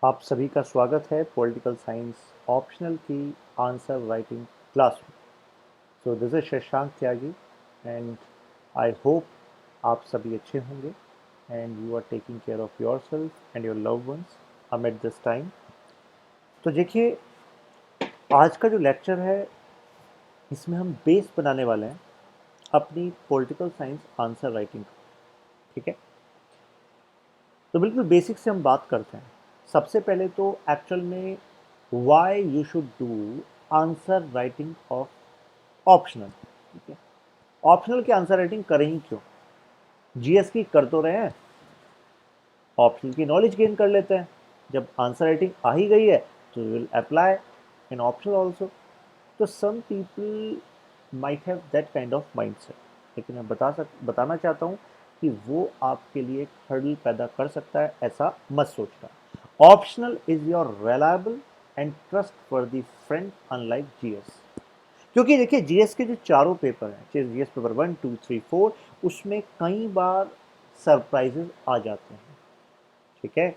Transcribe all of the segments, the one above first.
आप सभी का स्वागत है पॉलिटिकल साइंस ऑप्शनल की आंसर राइटिंग क्लास में। So this is Shashank Tyagi and I hope आप सभी अच्छे होंगे and you are taking care of your self and your love ones amid this time. तो देखिए, आज का जो लेक्चर है इसमें हम बेस बनाने वाले हैं अपनी पॉलिटिकल साइंस आंसर राइटिंग का। ठीक है, तो बिल्कुल बेसिक से हम बात करते हैं। सबसे पहले तो एक्चुअल में why you should do answer writing of optional. ठीक है, ऑप्शनल की आंसर राइटिंग करें ही क्यों? जीएस की कर तो रहे हैं, ऑप्शनल की नॉलेज गेन कर लेते हैं। जब आंसर राइटिंग आ ही गई है तो will apply in optional also. तो some people might have that kind of mindset, लेकिन मैं बताना चाहता हूँ कि वो आपके लिए एक हर्डल पैदा कर सकता है, ऐसा मत सोचना। Optional is your reliable and trust वर्दी फ्रेंड अनलाइक जीएस। क्योंकि देखिए, जीएस के जो चारों पेपर हैं, चाहे जीएस पेपर 1 2 3 4, उसमें कई बार सरप्राइजेस आ जाते हैं। ठीक है,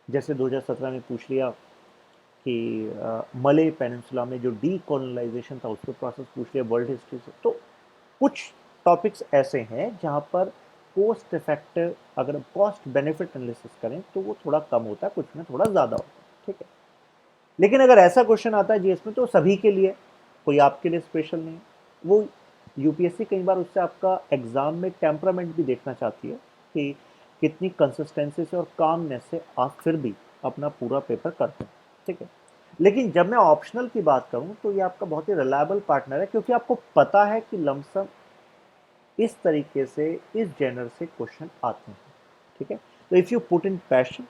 जैसे 2017 में पूछ लिया कि मले पेनिनसुला में जो डीकोलोनाइजेशन था उसके प्रोसेस पूछ लिया वर्ल्ड हिस्ट्री से। तो कुछ टॉपिक्स ऐसे हैं जहां पर कॉस्ट इफेक्टिव, अगर कॉस्ट बेनिफिट एनालिसिस करें तो वो थोड़ा कम होता है, कुछ में थोड़ा ज़्यादा होता है। ठीक है, लेकिन अगर ऐसा क्वेश्चन आता है जीएस में तो सभी के लिए, कोई आपके लिए स्पेशल नहीं है। वो यूपीएससी कई बार उससे आपका एग्जाम में टेम्परामेंट भी देखना चाहती है कि कितनी कंसिस्टेंसी से और कामनेस से आप फिर भी अपना पूरा पेपर करते हैं। ठीक है, लेकिन जब मैं ऑप्शनल की बात करूं तो ये आपका बहुत ही रिलायबल पार्टनर है, क्योंकि आपको पता है कि लमसम इस तरीके से, इस जेनर से क्वेश्चन आते हैं। ठीक है, तो if you put in passion,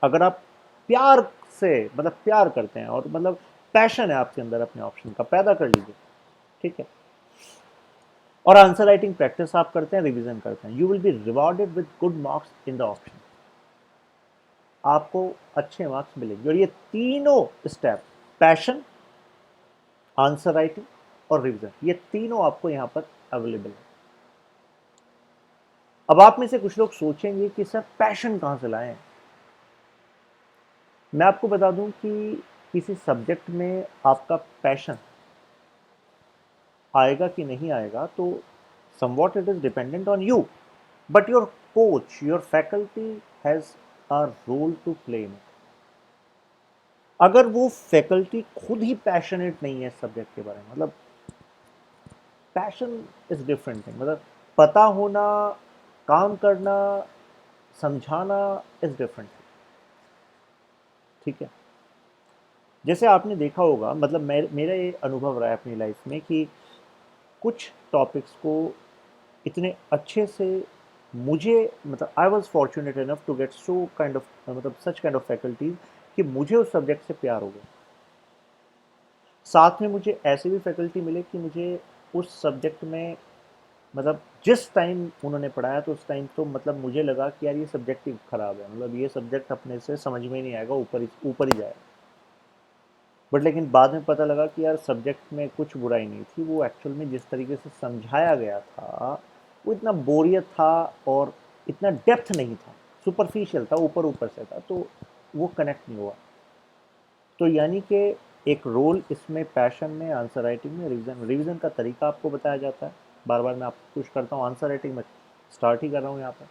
अगर आप प्यार से, मतलब प्यार करते हैं और मतलब पैशन है आपके अंदर अपने ऑप्शन का, पैदा कर लीजिए। ठीक है, और आंसर राइटिंग प्रैक्टिस आप करते हैं, रिवीजन करते हैं, you will be rewarded with good marks in the option. आपको अच्छे मार्क्स मिलेंगे। और ये तीनों स्टेप, पैशन, आंसर राइटिंग और रिवीजन, ये तीनों आपको यहां पर अवेलेबल है। अब आप में से कुछ लोग सोचेंगे कि सर पैशन कहां से लाएं। मैं आपको बता दूं कि किसी सब्जेक्ट में आपका पैशन आएगा कि नहीं आएगा तो somewhat it is dependent on you, but your coach, your faculty has a role to play in. अगर वो फैकल्टी खुद ही पैशनेट नहीं है सब्जेक्ट के बारे में, मतलब पैशन इज डिफरेंट थिंग, मतलब पता होना, काम करना, समझाना इज डिफरेंट। ठीक है, जैसे आपने देखा होगा, मतलब मेरा ये अनुभव रहा है अपनी लाइफ में कि कुछ टॉपिक्स को इतने अच्छे से मुझे, मतलब I was fortunate enough to get so kind of, मतलब सच काइंड ऑफ फैकल्टीज कि मुझे उस सब्जेक्ट से प्यार हो गया। साथ में मुझे ऐसे भी फैकल्टी मिले कि मुझे उस सब्जेक्ट में, मतलब जिस टाइम उन्होंने पढ़ाया तो उस टाइम तो मतलब मुझे लगा कि यार ये सब्जेक्ट ही खराब है, मतलब ये सब्जेक्ट अपने से समझ में नहीं आएगा, ऊपर ही जाएगा। बट लेकिन बाद में पता लगा कि यार सब्जेक्ट में कुछ बुराई नहीं थी, वो एक्चुअल में जिस तरीके से समझाया गया था वो इतना बोरियत था और इतना डेप्थ नहीं था, सुपरफिशियल था, ऊपर ऊपर से था, तो वो कनेक्ट नहीं हुआ। तो यानी कि एक रोल इसमें पैशन में, आंसर राइटिंग में, रिवीजन, रिवीजन का तरीका आपको बताया जाता है। बार बार मैं आपको पुश करता हूँ, आंसर राइटिंग में स्टार्ट ही कर रहा हूँ यहाँ पर।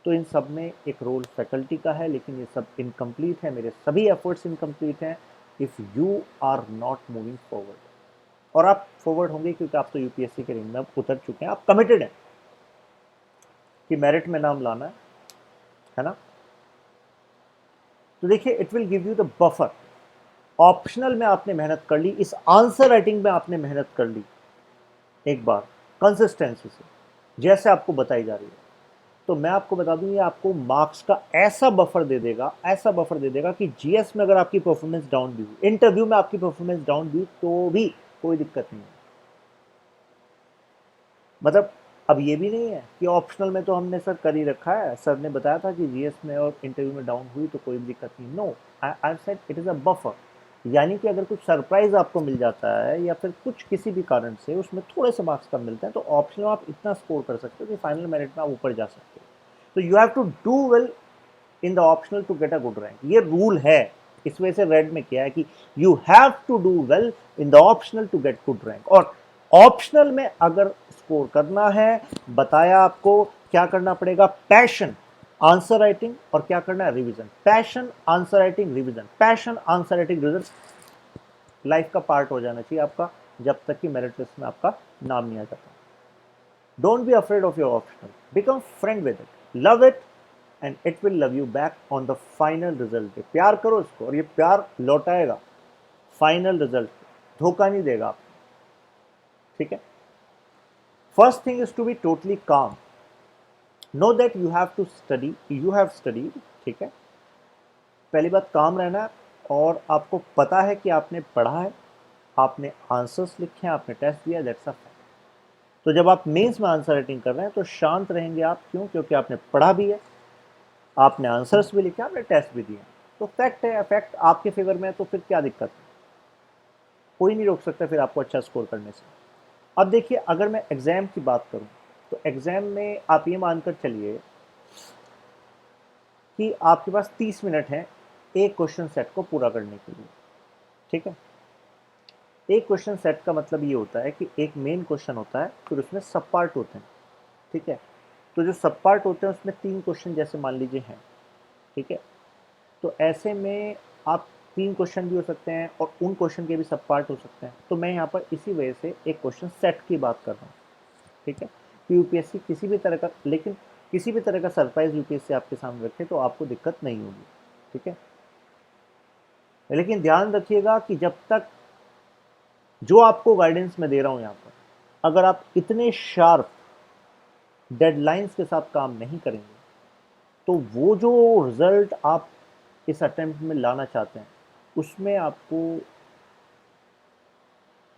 तो इन सब में एक रोल फैकल्टी का है, लेकिन ये सब इनकम्प्लीट है, मेरे सभी एफर्ट्स इनकम्प्लीट हैं if you are not moving forward. और आप फॉरवर्ड होंगे क्योंकि आप तो यूपीएससी के रिंग में उतर चुके हैं, आप कमिटेड हैं कि मेरिट में नाम लाना है ना। तो देखिए, it will give you the buffer. Optional में आपने मेहनत कर ली, इस आंसर राइटिंग में आपने मेहनत कर ली एक बार कंसिस्टेंसी से, जैसे आपको बताई जा रही है, तो मैं आपको बता दूं ये आपको मार्क्स का ऐसा बफर दे देगा, ऐसा बफर दे देगा कि जीएस में अगर आपकी परफॉर्मेंस डाउन भी हुई, इंटरव्यू में आपकी परफॉर्मेंस डाउन भी हुई, तो भी कोई दिक्कत नहीं है। मतलब अब ये भी नहीं है कि ऑप्शनल में तो हमने सर कर ही रखा है, सर ने बताया था कि जीएस में और इंटरव्यू में डाउन हुई तो कोई दिक्कत नहीं। No, I said it is a buffer. यानी कि अगर कुछ सरप्राइज आपको मिल जाता है या फिर कुछ किसी भी कारण से उसमें थोड़े से मार्क्स कम मिलते हैं, तो ऑप्शनल आप इतना स्कोर कर सकते हो कि फाइनल मेरिट में आप ऊपर जा सकते हो। तो you have to do well in the optional to get a good rank. ये रूल है, इस वजह से रेड में किया है कि you have to do well in the optional to get good rank. और ऑप्शनल में अगर स्कोर करना है, बताया आपको क्या करना पड़ेगा, पैशन, आंसर राइटिंग, और क्या करना है, revision. Passion, answer writing, revision, passion, answer writing, revision life का पार्ट हो जाना चाहिए आपका, जब तक कि मेरिट लिस्ट में आपका नाम नहीं आ जाता। Don't be afraid of your optional, become friend with it, love it and it will love you back on the final result पे। प्यार करो इसको और ये प्यार लौटाएगा फाइनल रिजल्ट पे, धोखा नहीं देगा आपको, ठीक है। First thing is to be totally calm, know that you have to study, you have study, ठीक है। पहली बात काम रहना, और आपको पता है कि आपने पढ़ा है, आपने आंसर्स लिखे हैं, आपने टेस्ट दिया, दैट्स अ फैक्ट। तो जब आप मेंस में आंसर राइटिंग कर रहे हैं तो शांत रहेंगे आप, क्यों, क्योंकि आपने पढ़ा भी है, आपने आंसर्स भी लिखे, आपने टेस्ट भी दिए, तो फैक्ट है, फैक्ट आपके फेवर में है, तो फिर क्या दिक्कत है, कोई नहीं रोक सकता फिर आपको अच्छा स्कोर करने से। अब देखिए, अगर मैं एग्जाम की बात करूं तो एग्जाम में आप ये मानकर चलिए कि आपके पास 30 मिनट है एक क्वेश्चन सेट को पूरा करने के लिए, ठीक है। एक क्वेश्चन सेट का मतलब ये होता है कि एक मेन क्वेश्चन होता है, फिर उसमें सब पार्ट होते हैं, ठीक है। तो जो सब पार्ट होते हैं उसमें 3 क्वेश्चन जैसे मान लीजिए हैं, ठीक है। तो ऐसे में आप 3 क्वेश्चन भी हो सकते हैं और उन क्वेश्चन के भी सब पार्ट हो सकते हैं। तो मैं यहाँ पर इसी वजह से एक क्वेश्चन सेट की बात कर रहा हूँ, ठीक है। कि यूपीएससी किसी भी तरह का, लेकिन किसी भी तरह का सरप्राइज यूपीएससी आपके सामने रखे तो आपको दिक्कत नहीं होगी, ठीक है। लेकिन ध्यान रखिएगा कि जब तक जो आपको गाइडेंस मैं दे रहा हूँ यहाँ पर, अगर आप इतने शार्प डेडलाइंस के साथ काम नहीं करेंगे तो वो जो रिजल्ट आप इस अटेम्प्ट में लाना चाहते हैं उसमें आपको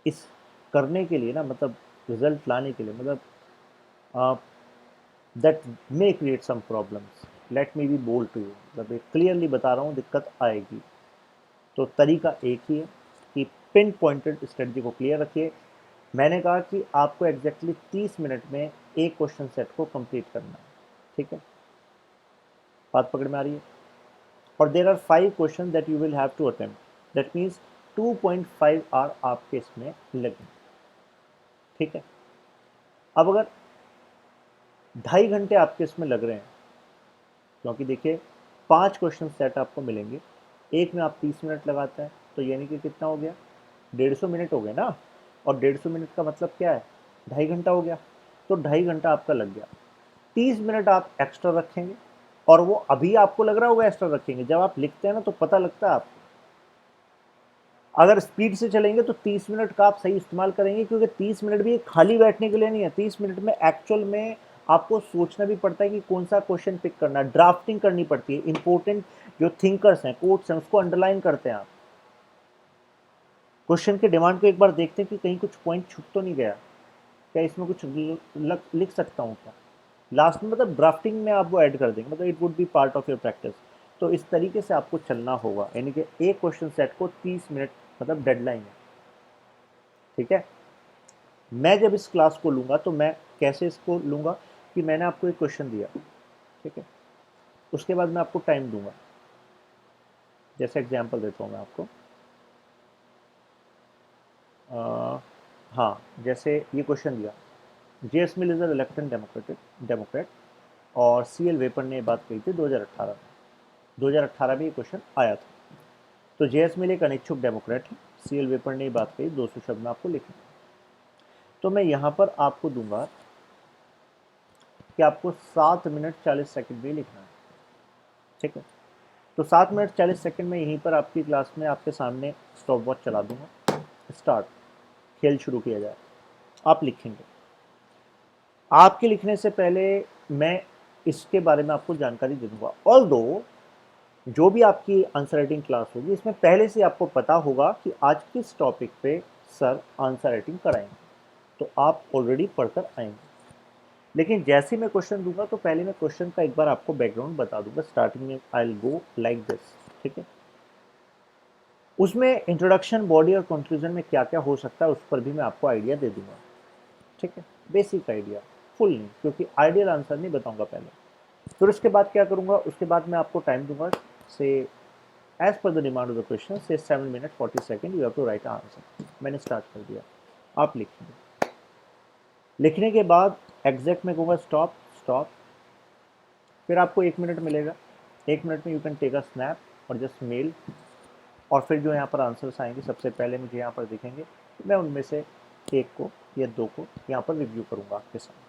इस करने के लिए ना, मतलब रिजल्ट लाने के लिए, मतलब that may create some problems, let me be bold to you, मतलब एक क्लियरली बता रहा हूँ, दिक्कत आएगी। तो तरीका एक ही है कि पिन पॉइंटेड स्ट्रेटजी को क्लियर रखिए। मैंने कहा कि आपको एग्जैक्टली 30 मिनट में एक क्वेश्चन सेट को कंप्लीट करना है, ठीक है, बात पकड़ में आ रही है। और there are 5 question that you will have to attempt, that means 2.5 hour आपके इसमें लगे, ठीक है। अब अगर 2.5 घंटे आपके इसमें लग रहे हैं, क्योंकि देखिए 5 क्वेश्चन सेट आपको मिलेंगे, एक में आप 30 मिनट लगाते हैं, तो यानी कि कितना हो गया, 150 मिनट हो गया ना। और 150 मिनट का मतलब क्या है, 2.5 घंटा हो गया, तो 2.5 घंटा आपका लग गया। 30 मिनट आप एक्स्ट्रा रखेंगे, और वो अभी आपको लग रहा होगा एक्स्ट्रा रखेंगे, जब आप लिखते हैं ना तो पता लगता है आपको। अगर स्पीड से चलेंगे तो 30 मिनट का आप सही इस्तेमाल करेंगे, क्योंकि 30 मिनट भी खाली बैठने के लिए नहीं है। 30 मिनट में एक्चुअल में आपको सोचना भी पड़ता है कि कौन सा क्वेश्चन पिक करना है, ड्राफ्टिंग करनी पड़ती है, इंपॉर्टेंट जो थिंकर्स हैं, कोट्स हैं, उसको अंडरलाइन करते हैं आप। क्वेश्चन के डिमांड को एक बार देखते हैं कि कहीं कुछ पॉइंट छूट तो नहीं गया, क्या इसमें कुछ लिख सकता हूँ क्या, लास्ट में मतलब ड्राफ्टिंग में आप वो ऐड कर देंगे, मतलब it would be part of your practice. तो इस तरीके से आपको चलना होगा, यानी कि एक क्वेश्चन सेट को 30 मिनट मतलब डेडलाइन है, ठीक है। मैं जब इस क्लास को लूँगा तो मैं कैसे इसको लूँगा कि मैंने आपको एक क्वेश्चन दिया, ठीक है, उसके बाद मैं आपको टाइम दूंगा। जैसे एग्जांपल देता हूँ मैं आपको, हाँ, जैसे ये क्वेश्चन दिया, JS mill is a reluctant Democrat, और सीएल वेपर ने बात कही थी 2018 में, 2018 में ये क्वेश्चन आया था। तो जेएस मिल एक अनिच्छुक डेमोक्रेट है, सीएल वेपर ने बात कही, 200 शब्द में आपको लिखना। तो मैं यहाँ पर आपको दूंगा कि आपको 7 मिनट 40 सेकंड में लिखना है, ठीक है। तो 7 मिनट 40 सेकंड में यहीं पर आपकी क्लास में आपके सामने स्टॉप वॉच चला दूंगा, स्टार्ट, खेल शुरू किया जाए। आप लिखेंगे, आपके लिखने से पहले मैं इसके बारे में आपको जानकारी दे दूंगा। ऑल्दो जो भी आपकी आंसर राइटिंग क्लास होगी इसमें पहले से आपको पता होगा कि आज किस टॉपिक पे सर आंसर राइटिंग कराएंगे, तो आप ऑलरेडी पढ़कर आएंगे। लेकिन जैसे मैं क्वेश्चन दूंगा तो पहले मैं क्वेश्चन का एक बार आपको बैकग्राउंड बता दूंगा। स्टार्टिंग में I will go like this, ठीक है। उसमें इंट्रोडक्शन, बॉडी और कंक्लूजन में क्या क्या हो सकता है उस पर भी मैं आपको आइडिया दे दूंगा, ठीक है, बेसिक आइडिया, फुल नहीं, क्योंकि आइडियल आंसर नहीं बताऊंगा पहले। फिर उसके बाद क्या करूँगा, उसके बाद मैं आपको टाइम दूंगा से as per the demand of the question से 7 minute 40 second you have to write answer. मैंने स्टार्ट कर दिया, आप लिखेंगे। लिखने के बाद एग्जैक्ट में कहूँगा स्टॉप स्टॉप, फिर आपको 1 मिनट मिलेगा। 1 मिनट में you can take a snap और जस्ट मेल, और फिर जो यहाँ पर आंसर्स आएंगे सबसे पहले मुझे यहाँ पर दिखेंगे, मैं उनमें से एक को या दो को यहाँ पर रिव्यू करूँगा आपके सामने,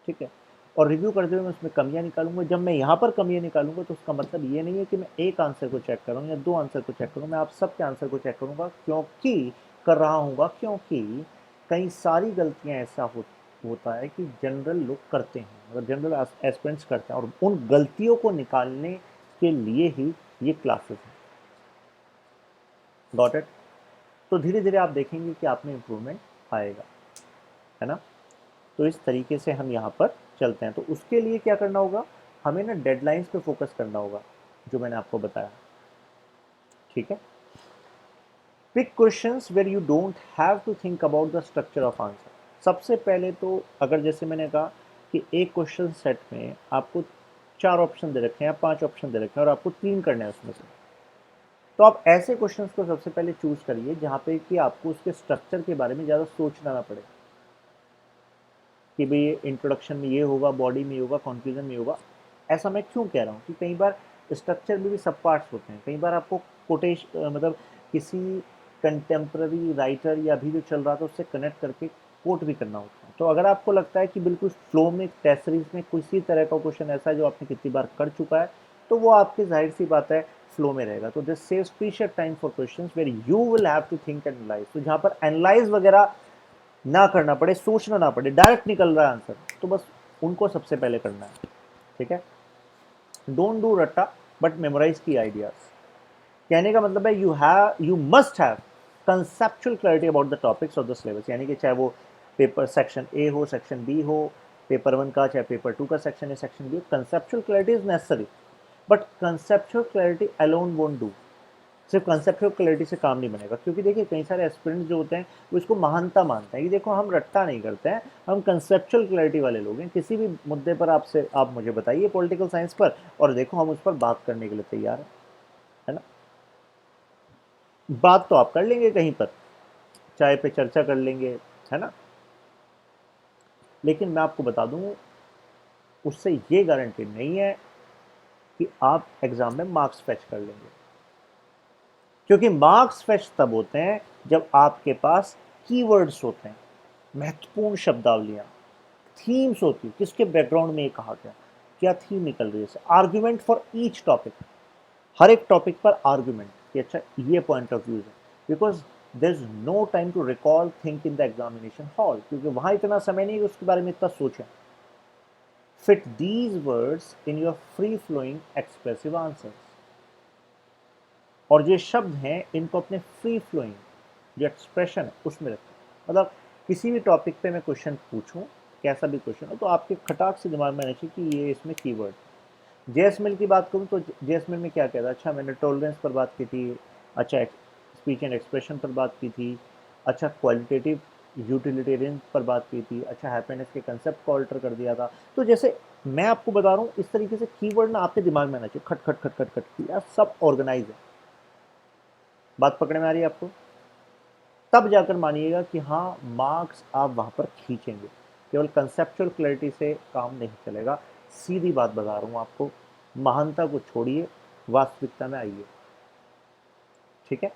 ठीक है। और रिव्यू करते हुए मैं उसमें कमियां निकालूंगा। जब मैं यहाँ पर कमियां निकालूंगा तो उसका मतलब ये नहीं है कि मैं एक आंसर को चेक करूँ या दो आंसर को चेक करूँ, मैं आप सबके आंसर को चेक करूँगा, क्योंकि कर रहा हूँगा क्योंकि कई सारी गलतियाँ ऐसा होता है कि जनरल लोग करते हैं, मतलब जनरल एस्पिरेंट्स करते हैं, और उन गलतियों को निकालने के लिए ही ये क्लासेस हैं। Got it? तो धीरे धीरे आप देखेंगे कि आप में इम्प्रूवमेंट आएगा, है ना। तो इस तरीके से हम यहाँ पर चलते हैं। तो उसके लिए क्या करना होगा, हमें ना डेडलाइंस पे फोकस करना होगा, जो मैंने आपको बताया, ठीक है। Pick questions where you don't have to think about the structure of answer. सबसे पहले तो अगर जैसे मैंने कहा कि एक क्वेश्चन सेट में आपको 4 ऑप्शन दे रखे हैं या 5 ऑप्शन दे रखे हैं और आपको 3 करने हैं उसमें से, तो आप ऐसे क्वेश्चंस को सबसे पहले चूज करिए जहाँ पे कि आपको उसके स्ट्रक्चर के बारे में ज़्यादा सोचना ना पड़े कि भाई ये इंट्रोडक्शन में ये होगा, बॉडी में होगा, कंक्लूजन में होगा। ऐसा मैं क्यों कह रहा हूँ कि कई बार स्ट्रक्चर में भी सब पार्ट्स होते हैं, कई बार आपको मतलब किसी कंटेम्प्रेरी राइटर या अभी जो चल रहा था उससे कनेक्ट करके कोट भी करना होता है। तो अगर आपको लगता है कि बिल्कुल फ्लो में टेस्ट सीरीज में किसी तरह का क्वेश्चन ऐसा है जो आपने कितनी बार कर चुका है, तो वो आपकी जाहिर सी बात है फ्लो में रहेगा। तो this saves precious time for questions where you will have to think and analyse. तो जहाँ पर एनालाइज वगैरह ना करना पड़े, सोचना ना पड़े, डायरेक्ट निकल रहा है आंसर, तो बस उनको सबसे पहले करना है, ठीक है। डोंट डू रट्टा बट मेमोराइज की आइडियाज। कहने का मतलब है you must have conceptual clarity about the topics of the syllabus, यानी कि चाहे वो पेपर सेक्शन ए हो, सेक्शन बी हो, पेपर 1 का, चाहे पेपर 2 का section A, section B, conceptual clarity is necessary, but conceptual clarity alone won't do. सिर्फ कंसेप्चुअल क्लैरिटी से काम नहीं बनेगा, क्योंकि देखिए कई सारे एस्पिरेंट्स जो होते हैं वो इसको महानता मानते हैं कि देखो हम रट्टा नहीं करते हैं, हम कंसेप्चुअल क्लैरिटी वाले लोग हैं। किसी भी मुद्दे पर आपसे आप मुझे बताइए पॉलिटिकल साइंस पर, और देखो हम उस पर बात करने के लिए तैयार हैं, है ना। बात तो आप कर लेंगे कहीं पर, चाय पे चर्चा कर लेंगे, है ना, लेकिन मैं आपको बता दूं उससे ये गारंटी नहीं है कि आप एग्जाम में मार्क्स फेच कर लेंगे, क्योंकि मार्क्स फेच तब होते हैं जब आपके पास कीवर्ड्स होते हैं, महत्वपूर्ण शब्दावलियां, थीम्स होती है, किसके बैकग्राउंड में ये कहा गया, क्या थीम निकल रही है, आर्ग्यूमेंट फॉर ईच टॉपिक, हर एक टॉपिक पर आर्ग्यूमेंट कि अच्छा ये पॉइंट ऑफ व्यू है, because there is no time to recall think in the examination hall, क्योंकि वहां इतना समय नहीं कि उसके बारे में इतना सोचें। Fit these words in your free flowing expressive answers, और जो शब्द हैं इनको अपने फ्री फ्लोइंग जो एक्सप्रेशन है उसमें रखें। मतलब किसी भी टॉपिक पे मैं क्वेश्चन पूछूं, कैसा भी क्वेश्चन हो, तो आपके खटाक से दिमाग में आना चाहिए कि ये इसमें कीवर्ड। जेएसएमएल की बात करूं तो जेएसएमएल में क्या कहता है, अच्छा मैंने टॉलरेंस पर बात की थी, अच्छा स्पीच एंड एक्सप्रेशन पर बात की थी, अच्छा क्वालिटेटिव यूटिलिटेरियन पर बात की थी, अच्छा हैप्पीनेस के कंसेप्ट को ऑल्टर कर दिया था। तो जैसे मैं आपको बता रहा हूँ इस तरीके से कीवर्ड ना आपके दिमाग में आना चाहिए, खट खट खट खट खट, यार सब ऑर्गेनाइज है। बात पकड़े में आ रही है आपको? तब जाकर मानिएगा कि हाँ मार्क्स आप वहाँ पर खींचेंगे। केवल कंसेप्चुअल क्लैरिटी से काम नहीं चलेगा। सीधी बात बता रहा हूँ आपको, महानता को छोड़िए, वास्तविकता में आइए, ठीक है।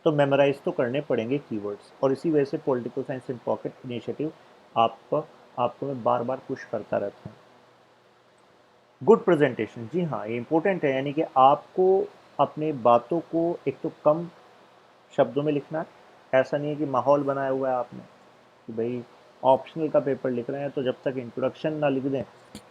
तो मेमोराइज तो करने पड़ेंगे कीवर्ड्स, और इसी वजह से political science in pocket initiative आपको मैं बार बार पुश करता रहता हूँ। गुड प्रेजेंटेशन, जी हाँ ये इंपॉर्टेंट है, यानी कि आपको अपने बातों को एक तो कम शब्दों में लिखना है। ऐसा नहीं है कि माहौल बनाया हुआ है आपने कि भाई ऑप्शनल का पेपर लिख रहे हैं तो जब तक इंट्रोडक्शन ना लिख दें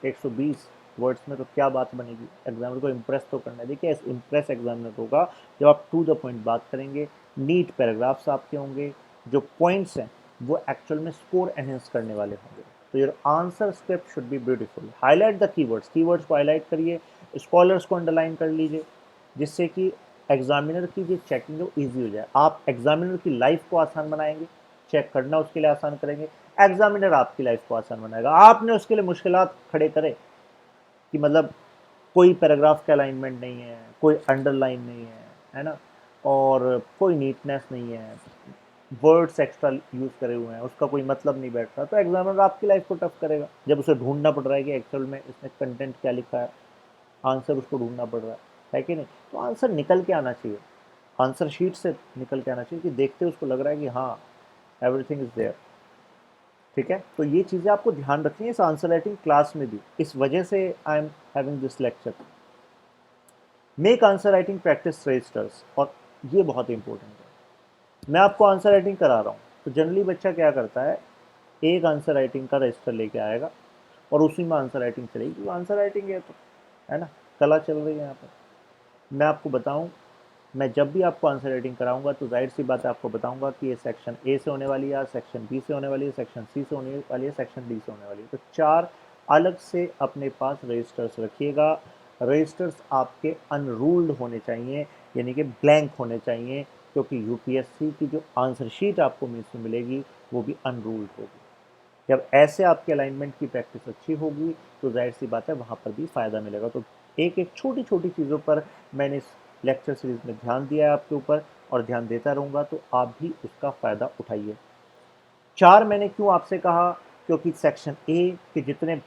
120 वर्ड्स में, तो क्या बात बनेगी। एग्जामिनर को इम्प्रेस तो करना है। देखिए इम्प्रेस एग्जामिनर होगा जब आप टू द पॉइंट बात करेंगे, नीट पैराग्राफ्स आपके होंगे, जो पॉइंट्स हैं वो एक्चुअल में स्कोर एनहेंस करने वाले होंगे। तो your answer script should be beautiful. Highlight the keywords, keywords को हाईलाइट करिए, स्कॉलर्स को अंडरलाइन कर लीजिए, जिससे कि एग्जामिनर की जो चेकिंग है वो ईजी हो जाए। आप एग्जामिनर की लाइफ को आसान बनाएंगे, चेक करना उसके लिए आसान करेंगे, एग्जामिनर आपकी लाइफ को आसान बनाएगा। आपने उसके लिए मुश्किलात खड़े करे कि मतलब कोई पैराग्राफ का अलाइनमेंट नहीं है, कोई अंडरलाइन नहीं है ना, और कोई नीटनेस नहीं है, वर्ड्स एक्स्ट्रा यूज़ करे हुए हैं, उसका कोई मतलब नहीं बैठ रहा, तो एग्जामिनर आपकी लाइफ को टफ करेगा जब उसे ढूंढना पड़ रहा है कि एक्चुअल में इसमें कंटेंट क्या लिखा है, आंसर उसको ढूंढना पड़ रहा है कि नहीं। तो आंसर निकल के आना चाहिए, आंसर शीट से निकल के आना चाहिए कि देखते उसको लग रहा है कि हाँ एवरीथिंग इज देयर। ठीक है, तो ये चीज़ें आपको ध्यान रखनी है इस आंसर राइटिंग क्लास में भी, इस वजह से I am having this lecture. Make answer writing practice registers, और ये बहुत इंपॉर्टेंट है। मैं आपको आंसर राइटिंग करा रहा हूँ, तो जनरली बच्चा क्या करता है, एक आंसर राइटिंग का रजिस्टर लेके आएगा और उसी में आंसर राइटिंग चलेगी, आंसर राइटिंग है ना, कला चल रही है यहाँ पर। मैं आपको बताऊं, मैं जब भी आपको आंसर राइटिंग कराऊंगा तो जाहिर सी बात है आपको बताऊंगा कि ये सेक्शन ए से होने वाली है, सेक्शन बी से होने वाली है, सेक्शन सी से होने वाली है, सेक्शन डी से होने वाली है। तो 4 अलग से अपने पास रजिस्टर्स रखिएगा। रजिस्टर्स आपके अनरूल्ड होने चाहिए, यानी कि ब्लैंक होने चाहिए, क्योंकि यूपीएससी की जो आंसर शीट आपको में मिलेगी वो भी अनरूल्ड होगी। जब ऐसे आपके अलाइनमेंट की प्रैक्टिस अच्छी होगी तो जाहिर सी बात है वहाँ पर भी फ़ायदा मिलेगा। तो एक एक छोटी छोटी चीज़ों पर मैंने इस लेक्चर सीरीज़ में ध्यान दिया है आपके ऊपर, और ध्यान देता रहूँगा, तो आप भी उसका फ़ायदा उठाइए। 4 मैंने क्यों आपसे कहा, क्योंकि सेक्शन ए के जितने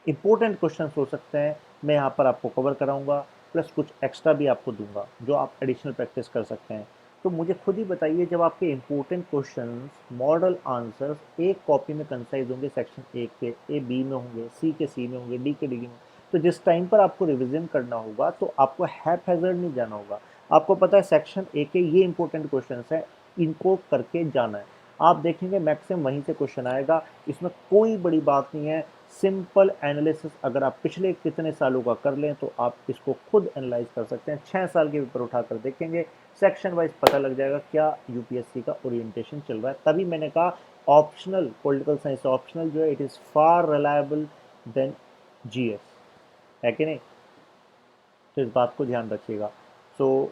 इंपॉर्टेंट क्वेश्चन हो सकते हैं मैं यहाँ पर आपको कवर कराऊंगा, प्लस कुछ एक्स्ट्रा भी आपको दूंगा जो आप एडिशनल प्रैक्टिस कर सकते हैं। तो मुझे खुद ही बताइए, जब आपके इंपॉर्टेंट क्वेश्चंस मॉडल आंसर्स एक कॉपी में कंसाइज होंगे, सेक्शन ए के ए बी में होंगे, सी के सी में होंगे, डी के डी में, तो जिस टाइम पर आपको रिविजन करना होगा तो आपको हैप हैजर्ड नहीं जाना होगा। आपको पता है सेक्शन ए के ये इंपॉर्टेंट क्वेश्चन हैं, इनको करके जाना है। आप देखेंगे मैक्सिमम वहीं से क्वेश्चन आएगा, इसमें कोई बड़ी बात नहीं है। सिंपल एनालिसिस अगर आप पिछले कितने सालों का कर लें तो आप इसको खुद एनालाइज कर सकते हैं। 6 साल के पेपर उठाकर देखेंगे, सेक्शन वाइज पता लग जाएगा क्या यूपीएससी का ओरिएंटेशन चल रहा है। तभी मैंने कहा ऑप्शनल, पॉलिटिकल साइंस ऑप्शनल जो है it is far reliable than GS, है कि नहीं। तो इस बात को ध्यान रखिएगा। So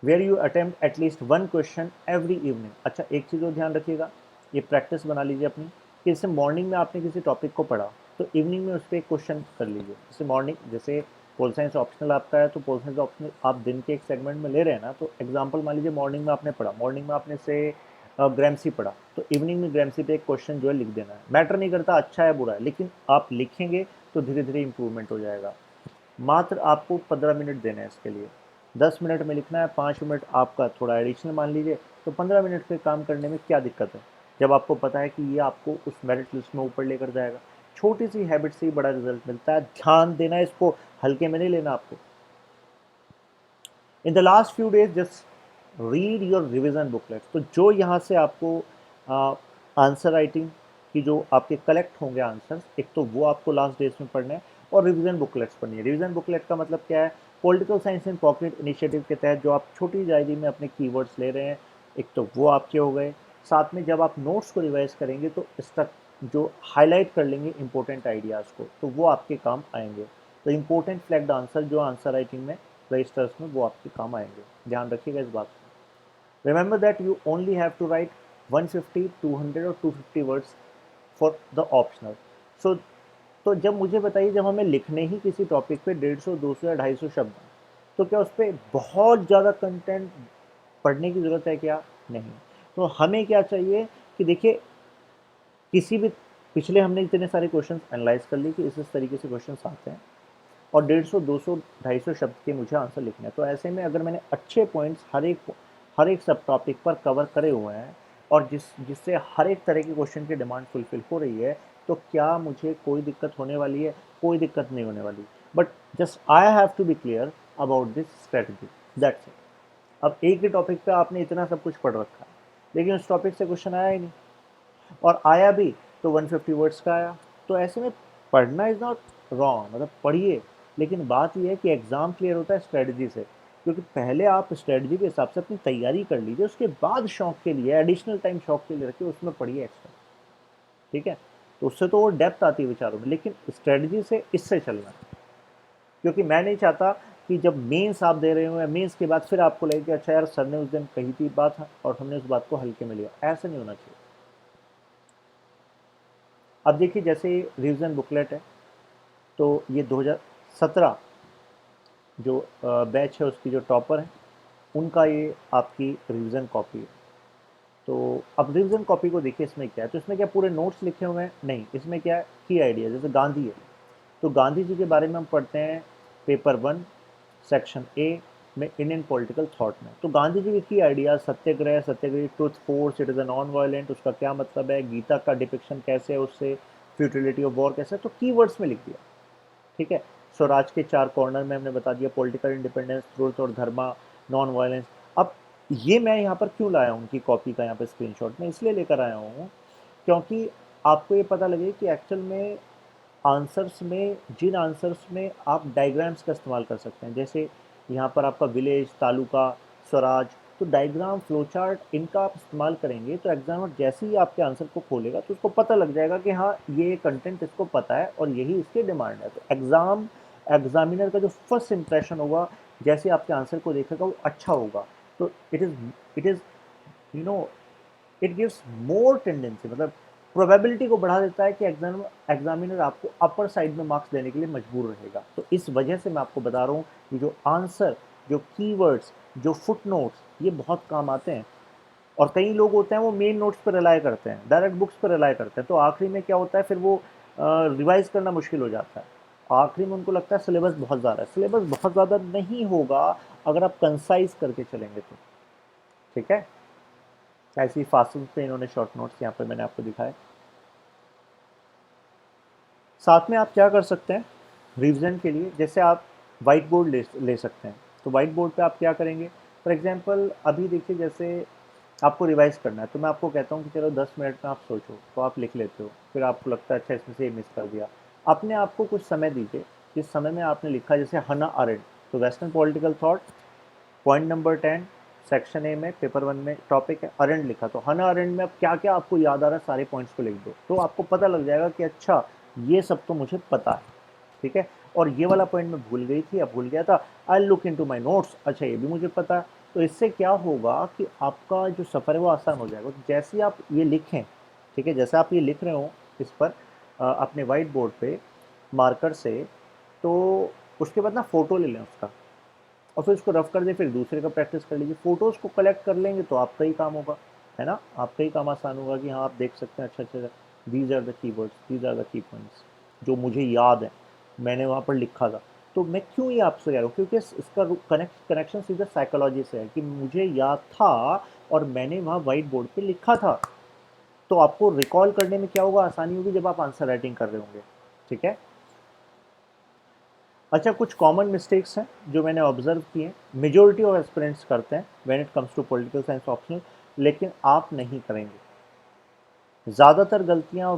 where you attempt at least 1 question every evening. अच्छा, एक चीज़ और ध्यान रखिएगा, ये प्रैक्टिस बना लीजिए अपनी, कि जैसे मॉर्निंग में आपने किसी टॉपिक को पढ़ा तो इवनिंग में उस पर एक क्वेश्चन कर लीजिए। जैसे मॉर्निंग, जैसे पोल साइंस ऑप्शनल आपका है तो पोल साइंस ऑप्शनल आप दिन के एक सेगमेंट में ले रहे हैं ना, तो एग्जाम्पल मान लीजिए मॉर्निंग में आपने पढ़ा, मॉर्निंग में आपने से ग्रामसी पढ़ा, तो इवनिंग में ग्रामसी पे एक क्वेश्चन जो है लिख देना है। मैटर नहीं करता अच्छा है बुरा है, लेकिन आप लिखेंगे तो धीरे धीरे इंप्रूवमेंट हो जाएगा। मात्र आपको 15 मिनट देना है इसके लिए। 10 मिनट में लिखना है, 5 मिनट आपका थोड़ा एडिशनल मान लीजिए, तो 15 मिनट के काम करने में क्या दिक्कत है, जब आपको पता है कि ये आपको उस मेरिट लिस्ट में ऊपर लेकर जाएगा। छोटी सी हैबिट से ही बड़ा रिजल्ट मिलता है, ध्यान देना है, इसको हल्के में नहीं लेना आपको। In the last few days just read your revision booklet. तो जो यहाँ से आपको आंसर राइटिंग की जो आपके कलेक्ट होंगे आंसर्स, एक तो वो आपको लास्ट डेज में पढ़ने हैं, और रिवीजन बुकलेट्स पढ़नी है। रिवीजन बुकलेट का मतलब क्या है, political science in pocket initiative के तहत जो आप छोटी डायरी में अपने कीवर्ड्स ले रहे हैं, एक तो वो आपके हो गए। साथ में जब आप नोट्स को रिवाइज करेंगे तो इसका जो हाईलाइट कर लेंगे इंपॉर्टेंट आइडियाज़ को, तो वो आपके काम आएंगे। तो इंपॉर्टेंट फ्लैग्ड आंसर जो आंसर राइटिंग में रजिस्टर्स में वो आपके काम आएंगे, ध्यान रखिएगा इस बात को। Remember that you only have to write 150, 200 और 250 words for the optional. So तो जब मुझे बताइए, जब हमें लिखने ही किसी टॉपिक पे 150, 200 या 250 शब्द, तो क्या उस पर बहुत ज़्यादा कंटेंट पढ़ने की ज़रूरत है क्या? नहीं। तो हमें क्या चाहिए कि देखिए, किसी भी पिछले हमने इतने सारे क्वेश्चन एनालाइज कर लिए कि इस तरीके से क्वेश्चन आते हैं, और 150, 200, 250 शब्द के मुझे आंसर लिखना है। तो ऐसे में अगर मैंने अच्छे पॉइंट्स हर एक सब टॉपिक पर कवर करे हुए हैं, और जिससे हर एक तरह के क्वेश्चन की डिमांड फुलफिल हो रही है, तो क्या मुझे कोई दिक्कत होने वाली है? कोई दिक्कत नहीं होने वाली। But just I have to be clear about this strategy, that's it. अब एक ही टॉपिक पे आपने इतना सब कुछ पढ़ रखा है, लेकिन उस टॉपिक से क्वेश्चन आया ही नहीं, और आया भी तो 150 वर्ड्स का आया। तो ऐसे में पढ़ना इज़ नॉट रॉन्ग, मतलब पढ़िए, लेकिन बात यह है कि एग्ज़ाम क्लियर होता है स्ट्रेटजी से। क्योंकि पहले आप स्ट्रेटजी के हिसाब से अपनी तैयारी कर लीजिए, उसके बाद शौक के लिए एडिशनल टाइम शौक के लिए रखिए, उसमें पढ़िए एक्स्ट्रा। ठीक है, तो उससे तो वो डेप्थ आती है विचारों में, लेकिन स्ट्रेटजी से इससे चलना है। क्योंकि मैं नहीं चाहता कि जब मेंस आप दे रहे हो या मेंस के बाद फिर आपको लगे कि अच्छा यार सर ने उस दिन कही थी बात और हमने उस बात को हल्के में लिया, ऐसा नहीं होना चाहिए। अब देखिए, जैसे रिवीजन बुकलेट है, तो ये 17 जो बैच है उसकी जो टॉपर है उनका ये आपकी रिवीजन कॉपी है। तो अब रिवीजन कॉपी को देखिए, इसमें क्या है, तो इसमें क्या पूरे नोट्स लिखे हुए हैं? नहीं, इसमें क्या है, की आइडिया, जैसे गांधी है तो गांधी जी के बारे में हम पढ़ते हैं पेपर 1 सेक्शन ए में इंडियन पॉलिटिकल थॉट में। तो गांधी जी की idea Satyagraha, Satyagraha, truth force, it is a non violent, उसका क्या मतलब है, गीता का डिपिक्शन कैसे है उससे, फ्यूटिलिटी ऑफ वॉर कैसे है, तो कीवर्ड्स में लिख दिया। ठीक है। स्वराज के 4 कॉर्नर में हमने बता दिया पॉलिटिकल इंडिपेंडेंस, ट्रुथ और धर्मा, नॉन वायलेंस। अब ये मैं यहाँ पर क्यों लाया हूँ उनकी कॉपी का यहाँ पे स्क्रीनशॉट में, इसलिए लेकर आया हूँ क्योंकि आपको ये पता लगे कि एक्चुअल में आंसर्स में, जिन आंसर्स में आप डायग्राम्स का इस्तेमाल कर सकते हैं, जैसे यहाँ पर आपका विलेज, तालुका, स्वराज, तो डायग्राम, फ्लो चार्ट, इनका आप इस्तेमाल करेंगे तो एग्जामर जैसे ही आपके आंसर को खोलेगा तो उसको पता लग जाएगा कि हाँ ये कंटेंट इसको पता है और यही इसकी डिमांड है। तो एग्जामिनर का जो फर्स्ट इंप्रेशन होगा जैसे आपके आंसर को देखेगा वो अच्छा होगा। तो it is you know it gives more tendency, मतलब प्रोबेबिलिटी को बढ़ा देता है कि एग्जामिनर आपको अपर साइड में मार्क्स देने के लिए मजबूर रहेगा। तो इस वजह से मैं आपको बता रहा हूँ कि जो आंसर, जो कीवर्ड्स, जो फुट नोट्स, ये बहुत काम आते हैं। और कई लोग होते हैं वो मेन नोट्स पर रिलाय करते हैं, डायरेक्ट बुक्स पर रिलाय करते हैं, तो आखिरी में क्या होता है फिर वो रिवाइज करना मुश्किल हो जाता है। आखिरी में उनको लगता है सिलेबस बहुत ज़्यादा है। सिलेबस बहुत ज़्यादा नहीं होगा अगर आप कंसाइज करके चलेंगे तो। ठीक है। ऐसी फासुल पे इन्होंने शॉर्ट नोट्स यहाँ पे मैंने आपको दिखाए। साथ में आप क्या कर सकते हैं रिवीजन के लिए, जैसे आप वाइट बोर्ड ले सकते हैं। तो वाइट बोर्ड पे आप क्या करेंगे, फॉर एग्जांपल अभी देखिए जैसे आपको रिवाइज करना है तो मैं आपको कहता हूँ कि चलो 10 मिनट में आप सोचो, तो आप लिख लेते हो, फिर आपको लगता है अच्छा इसमें से ये मिस कर दिया। अपने आप को कुछ समय दीजिए, जिस समय में आपने लिखा, जैसे हन्ना अरेंड, तो western political thought, point number 10 section A में पेपर 1 में टॉपिक है अरेंड लिखा, तो हना अरेंड में अब क्या क्या आपको याद आ रहा है सारे पॉइंट्स को लिख दो, तो आपको पता लग जाएगा कि अच्छा ये सब तो मुझे पता है। ठीक है। और ये वाला पॉइंट मैं भूल गई थी, अब भूल गया था, I look into my notes, अच्छा ये भी मुझे पता है। तो इससे क्या होगा कि आपका जो सफ़र है वो आसान हो जाएगा। तो जैसे ही आप ये लिखें, ठीक है, जैसे आप ये लिख रहे हो इस पर अपने वाइट बोर्ड पे मार्कर से, तो उसके बाद ना फ़ोटो ले लें उसका और फिर उसको रफ कर दें, फिर दूसरे का प्रैक्टिस कर लीजिए। फ़ोटोज़ को कलेक्ट कर लेंगे तो आपका ही काम होगा, है ना, आपका ही काम आसान होगा कि हाँ आप देख सकते हैं अच्छा अच्छा these are the keywords, these are the key points जो मुझे याद है, मैंने वहाँ पर लिखा था। तो मैं क्यों ये आपसे कह रहा हूँ, क्योंकि इसका कनेक्शन सीधा साइकोलॉजी से है कि मुझे याद था और मैंने वहाँ वाइट बोर्ड पे लिखा था। तो आपको रिकॉल करने में क्या होगा, आसानी होगी जब आप आंसर राइटिंग कर रहे होंगे। ठीक है। अच्छा, कुछ कॉमन मिस्टेक्स हैं जो मैंने ऑब्जर्व किए हैं, मेजोरिटी ऑफ एस्पिरेंट्स करते हैं when it comes to political science optional, लेकिन आप नहीं करेंगे। ज़्यादातर गलतियां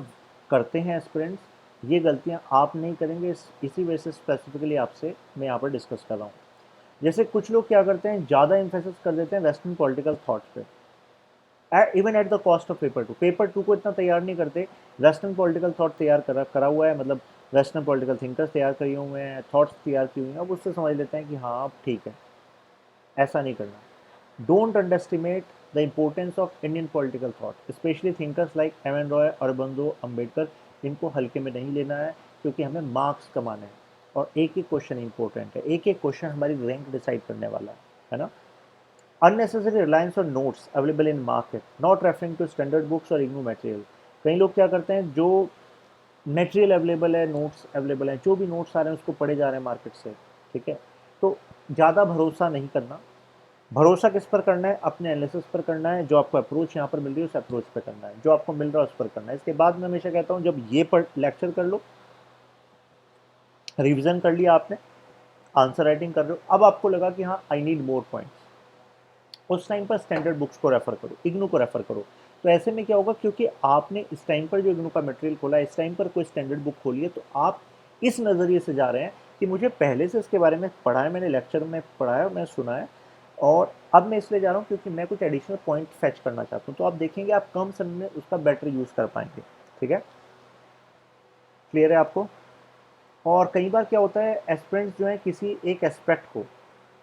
करते हैं एस्पिरेंट्स, ये गलतियां आप नहीं करेंगे, इसी वजह से स्पेसिफिकली आपसे मैं यहाँ पर डिस्कस कर रहा हूँ। जैसे कुछ लोग क्या करते हैं, ज़्यादा इम्फेसिस कर देते हैं वेस्टर्न पॉलिटिकल थॉट्स पे, even at the cost of paper 2 को इतना तैयार नहीं करते। वेस्टर्न पॉलिटिकल थॉट तैयार करा हुआ है, मतलब वेस्टर्न पॉलिटिकल थिंकर्स तैयार किए हुए हैं, थॉट्स तैयार की हुई हैं, अब उससे समझ लेते हैं कि हाँ अब ठीक है। ऐसा नहीं करना। Don't underestimate the importance of Indian political thought, specially thinkers like M N Roy, Aurobindo, Ambedkar. इनको हल्के में नहीं लेना है क्योंकि हमें मार्क्स कमाने हैं और एक एक क्वेश्चन इंपॉर्टेंट है, एक एक क्वेश्चन हमारी रैंक डिसाइड करने वाला है ना। Unnecessary reliance on notes available in market, not referring to standard books or IGNOU material. कई लोग क्या करते हैं, जो मटेरियल अवेलेबल है, नोट्स अवेलेबल हैं, जो भी नोट्स आ रहे हैं उसको पढ़े जा रहे हैं मार्केट से। ठीक है। तो ज़्यादा भरोसा नहीं करना। भरोसा किस पर करना है, अपने एनालिसिस पर करना है, जो आपको अप्रोच यहाँ पर मिल रही है उस अप्रोच पर करना है, जो आपको मिल रहा है उस पर करना है। इसके बाद मैं हमेशा कहता हूँ जब ये पर लेक्चर कर लो, रिविजन कर लिया आपने, आंसर राइटिंग कर रहे हो, अब आपको लगा कि हाँ आई नीड मोर पॉइंट्स, उस टाइम पर स्टैंडर्ड बुक्स को रेफर करो, इग्नू को रेफर करो। तो ऐसे में क्या होगा, क्योंकि आपने इस टाइम पर जो इग्नू का मटेरियल खोला है, इस टाइम पर कोई स्टैंडर्ड बुक खोली है, तो आप इस नज़रिए से जा रहे हैं कि मुझे पहले से इसके बारे में पढ़ा है, मैंने लेक्चर में पढ़ा है, मैं सुना है, और अब मैं इसलिए जा रहा हूँ क्योंकि मैं कुछ एडिशनल पॉइंट फेच करना चाहता हूँ। तो आप देखेंगे आप कम समय में उसका बेटर यूज़ कर पाएंगे। ठीक है, क्लियर है आपको। और कई बार क्या होता है, एस्पिरेंट्स जो है किसी एक एस्पेक्ट को,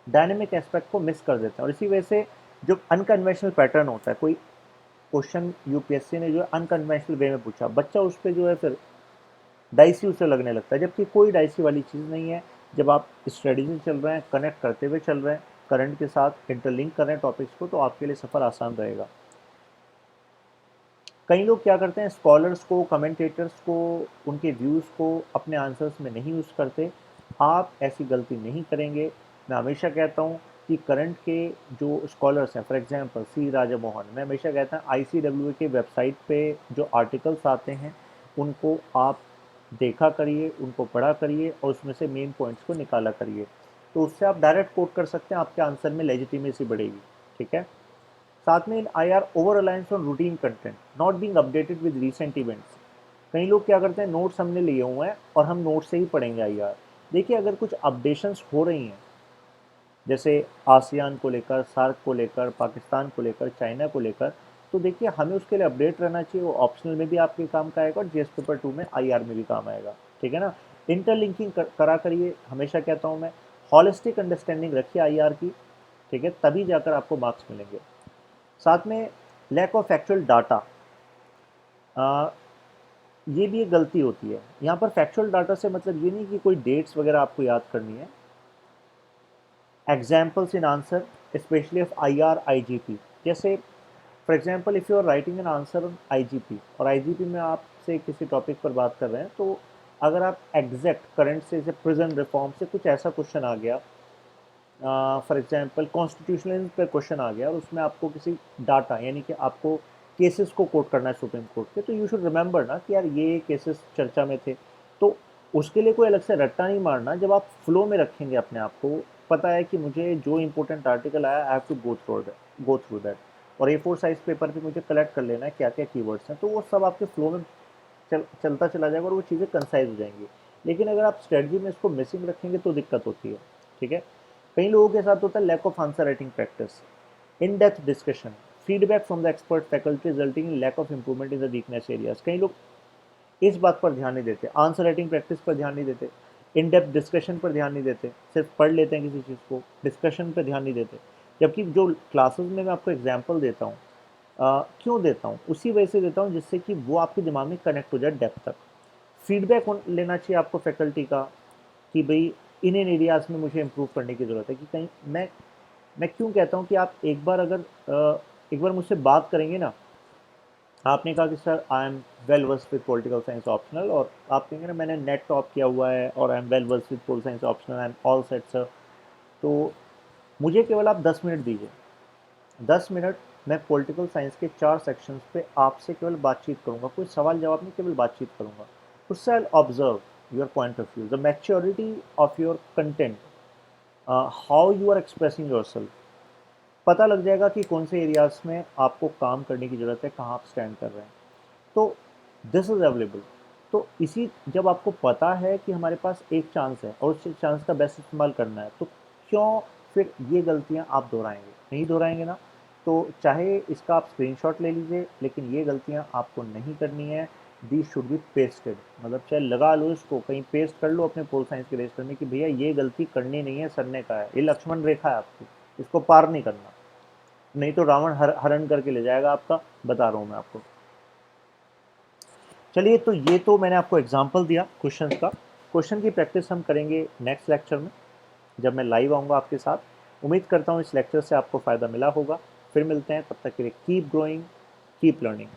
डायनेमिक एस्पेक्ट को मिस कर देते हैं, और इसी वजह से जो अनकन्वेंशनल पैटर्न होता है, कोई क्वेश्चन यूपीएससी ने जो है अनकन्वेंशनल वे में पूछा, बच्चा उस पर जो है फिर डाइसी उसे लगने लगता है, जबकि कोई डाइसी वाली चीज़ नहीं है। जब आप स्टडी से चल रहे हैं, कनेक्ट करते हुए चल रहे हैं, करंट के साथ इंटरलिंक कर रहे हैं टॉपिक्स को, तो आपके लिए सफ़र आसान रहेगा। कई लोग क्या करते हैं, स्कॉलर्स को, कमेंटेटर्स को, उनके व्यूज़ को अपने आंसर्स में नहीं यूज़ करते। आप ऐसी गलती नहीं करेंगे। मैं हमेशा कहता हूँ कि करंट के जो स्कॉलर्स हैं, फॉर एग्जांपल सी राजा मोहन, मैं हमेशा कहता हूँ आईसीडब्ल्यू के वेबसाइट पे जो आर्टिकल्स आते हैं उनको आप देखा करिए, उनको पढ़ा करिए और उसमें से मेन पॉइंट्स को निकाला करिए। तो उससे आप डायरेक्ट कोट कर सकते हैं, आपके आंसर में लेजिटिमेसी बढ़ेगी। ठीक है। साथ में in I R over reliance on routine content not being updated with recent events. कई लोग क्या करते हैं, नोट्स हमने लिए हुए हैं और हम नोट से ही पढ़ेंगे आई आर। देखिए, अगर कुछ अपडेशंस हो रही हैं, जैसे आसियान को लेकर, सार्क को लेकर, पाकिस्तान को लेकर, चाइना को लेकर, तो देखिए हमें उसके लिए अपडेट रहना चाहिए। वो ऑप्शनल में भी आपके काम का आएगा और जीएस पेपर 2 में आईआर में भी काम आएगा। ठीक है ना। इंटरलिंकिंग करा करिए, हमेशा कहता हूँ मैं। हॉलिस्टिक अंडरस्टैंडिंग रखिए आईआर की। ठीक है, तभी जाकर आपको मार्क्स मिलेंगे। साथ में लैक ऑफ फैक्चुअल डाटा, ये भी एक गलती होती है। यहाँ पर फैक्चुअल डाटा से मतलब ये नहीं कि कोई डेट्स वगैरह आपको याद करनी है। Examples in answer, especially of I R I G P. जैसे for example, if you are writing an answer on I G P, और आई जी पी में आपसे किसी टॉपिक पर बात कर रहे हैं, तो अगर आप एग्जैक्ट करंट से, जैसे प्रेजेंट रिफॉर्म से कुछ ऐसा क्वेश्चन आ गया, फॉर एग्जांपल कॉन्स्टिट्यूशनलिज्म पे क्वेश्चन आ गया और उसमें आपको किसी डाटा, यानी कि आपको केसेस को कोट करना है सुप्रीम कोर्ट के, तो यू शुड रिमेंबर ना कि यार ये केसेस चर्चा में थे। तो उसके लिए कोई अलग से रट्टा नहीं मारना। जब आप फ्लो में रखेंगे अपने आप को, पता है कि मुझे जो इंपॉर्टेंट आर्टिकल आया, I have to go through that, और A4 साइज पेपर पे मुझे कलेक्ट कर लेना है क्या क्या कीवर्ड्स हैं, तो वो सब आपके फ्लो में चलता चला जाएगा और वो चीज़ें कंसाइज हो जाएंगी। लेकिन अगर आप स्ट्रेटजी में इसको मिसिंग रखेंगे तो दिक्कत होती है। ठीक है। कई लोगों के साथ होता है lack of answer writing practice, in depth discussion, feedback from the expert faculty resulting in lack of improvement in the weakness areas. कई लोग इस बात पर ध्यान नहीं देते, आंसर राइटिंग प्रैक्टिस पर ध्यान नहीं देते, इन डेप्थ डिस्कशन पर ध्यान नहीं देते, सिर्फ पढ़ लेते हैं किसी चीज़ को, डिस्कशन पर ध्यान नहीं देते। जबकि जो क्लासेस में मैं आपको एग्जाम्पल देता हूँ, क्यों देता हूँ, उसी वजह से देता हूँ जिससे कि वो आपके दिमाग में कनेक्ट हो जाए डेप्थ तक। फीडबैक लेना चाहिए आपको फैकल्टी का कि भाई इन एरियाज में मुझे इम्प्रूव करने की ज़रूरत है। कि कहीं मैं क्यों कहता हूँ कि आप एक बार मुझसे बात करेंगे ना, आपने कहा कि sir I am well versed with political science optional, और आप कहेंगे ना मैंने नेट टॉप किया हुआ है और I am well versed with pol science optional, I am all set sir. तो मुझे केवल आप 10 मिनट दीजिए। 10 मिनट मैं पॉलिटिकल साइंस के 4 सेक्शंस पे आपसे केवल बातचीत करूंगा, कोई सवाल जवाब नहीं, केवल बातचीत करूंगा। उससे I observe your point of view, the maturity of your content, how you are expressing yourself. पता लग जाएगा कि कौन से एरियाज में आपको काम करने की ज़रूरत है, कहाँ आप स्टैंड कर रहे हैं। तो दिस इज़ अवेलेबल। तो इसी, जब आपको पता है कि हमारे पास एक चांस है और उस चांस का बेस्ट इस्तेमाल करना है, तो क्यों फिर ये गलतियां आप दोहराएंगे? नहीं दोहराएंगे ना। तो चाहे इसका आप स्क्रीनशॉट ले लीजिए, लेकिन ये गलतियां आपको नहीं करनी है। दी शुड बी पेस्टेड, मतलब चाहे लगा लो इसको, कहीं पेस्ट कर लो अपने पोल साइंस के रजिस्टर में कि भैया ये गलती करनी नहीं है, सर ने कहा है, ये लक्ष्मण रेखा है आपकी, इसको पार नहीं करना, नहीं तो रावण हरण करके ले जाएगा आपका, बता रहा हूँ मैं आपको। चलिए, तो ये तो मैंने आपको एग्जांपल दिया क्वेश्चन का। क्वेश्चन की प्रैक्टिस हम करेंगे नेक्स्ट लेक्चर में, जब मैं लाइव आऊँगा आपके साथ। उम्मीद करता हूँ इस लेक्चर से आपको फ़ायदा मिला होगा। फिर मिलते हैं, तब तक के लिए कीप ग्रोइंग, कीप लर्निंग।